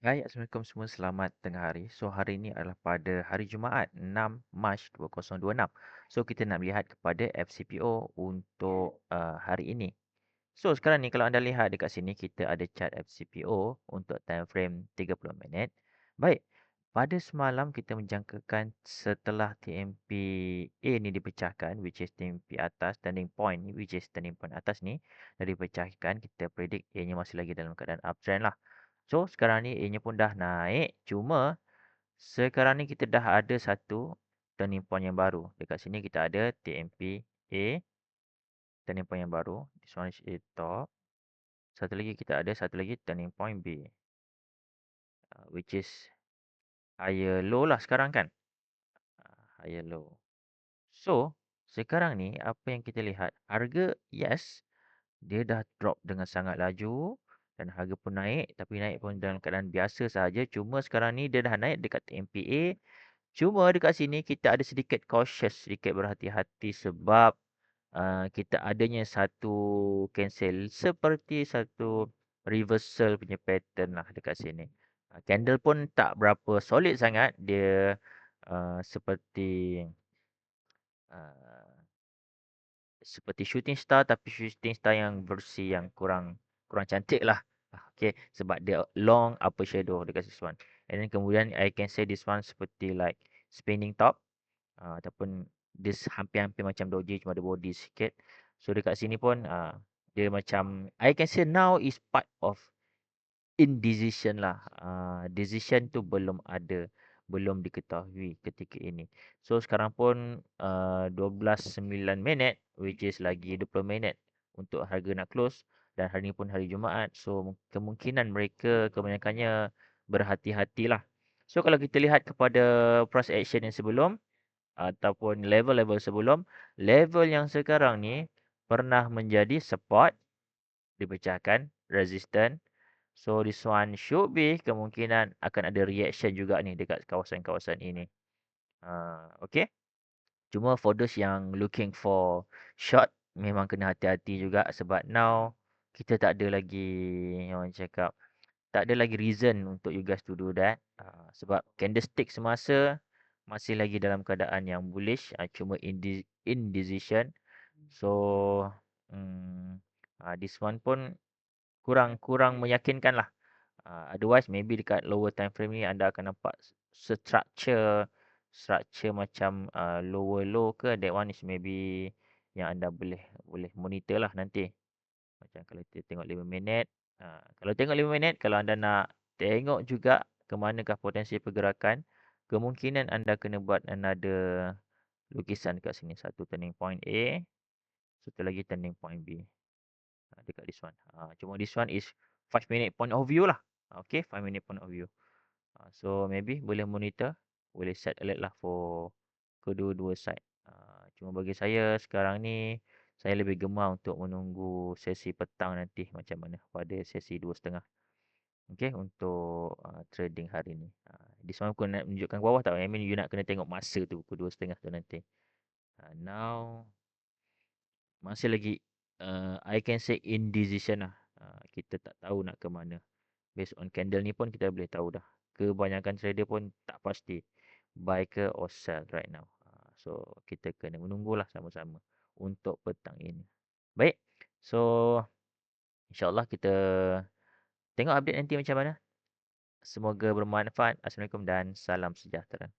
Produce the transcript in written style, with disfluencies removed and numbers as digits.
Hai, Assalamualaikum semua. Selamat tengah hari. So, hari ini adalah pada hari Jumaat, 6 Mac 2026. So, kita nak melihat kepada FCPO untuk hari ini. So, sekarang ni kalau anda lihat dekat sini, kita ada chart FCPO untuk time frame 30 minit. Baik, pada semalam kita menjangkakan setelah TMPA ni dipecahkan, which is TMP atas, turning point ni, which is turning point atas ni, dah dipecahkan, kita predict A-nya masih lagi dalam keadaan uptrend lah. So, sekarang ni A-nya pun dah naik. Cuma, sekarang ni kita dah ada satu turning point yang baru. Dekat sini kita ada TMPA, turning point yang baru. This one is A top. Satu lagi kita ada satu lagi turning point B. Which is higher low lah sekarang kan. Higher low. So, sekarang ni apa yang kita lihat. Harga, yes. Dia dah drop dengan sangat laju. Dan harga pun naik. Tapi naik pun dalam keadaan biasa sahaja. Cuma sekarang ni dia dah naik dekat TMPA. Cuma dekat sini kita ada sedikit cautious, sedikit berhati-hati sebab kita adanya satu cancel seperti satu reversal punya pattern lah dekat sini. Candle pun tak berapa solid sangat. Dia seperti uh, seperti shooting star tapi shooting star yang versi yang kurang kurang cantik lah. Okay, sebab dia long upper shadow dekat this one. And then kemudian I can say this one seperti like spinning top. Ataupun dia hampir-hampir macam doji cuma ada body sikit. So dekat sini pun dia macam I can say now is part of indecision lah. Decision tu belum ada, belum diketahui ketika ini. So sekarang pun 12.9 minit which is lagi 20 minit untuk harga nak close dan hari ni pun hari Jumaat. So kemungkinan mereka kebanyakannya berhati-hatilah. So kalau kita lihat kepada price action yang sebelum ataupun level-level sebelum, level yang sekarang ni pernah menjadi support, dipecahkan, resistant. So this one should be kemungkinan akan ada reaction juga ni dekat kawasan-kawasan ini. Okay. Cuma for those yang looking for short, memang kena hati-hati juga sebab now kita tak ada lagi yang orang cakap tak ada lagi reason untuk you guys to do that. Sebab candlestick semasa masih lagi dalam keadaan yang bullish. Cuma indecision. So, this one pun kurang meyakinkan lah. Otherwise, maybe dekat lower time frame ni anda akan nampak structure macam lower low ke. That one is maybe yang anda boleh monitor lah nanti. Macam kalau kita tengok 5 minit. Kalau tengok 5 minit, kalau anda nak tengok juga ke manakah potensi pergerakan, kemungkinan anda kena buat another lukisan dekat sini. Satu turning point A, satu lagi turning point B. Dekat this one. Cuma this one is 5 minute point of view lah. Okay, 5 minute point of view. So maybe boleh monitor, boleh set alert lah for kedua-dua side. Cuma bagi saya sekarang ni saya lebih gemar untuk menunggu sesi petang nanti macam mana pada sesi 2.30. Okay, untuk trading hari ni. This one aku nak menunjukkan bawah tak? I mean you nak kena tengok masa tu pukul 2.30 tu nanti. Now masih lagi I can say indecision lah. Kita tak tahu nak ke mana. Based on candle ni pun kita boleh tahu dah. Kebanyakan trader pun tak pasti buy ke or sell right now. So kita kena menunggulah sama-sama untuk petang ini. Baik. So insya-Allah kita tengok update nanti macam mana. Semoga bermanfaat. Assalamualaikum dan salam sejahtera.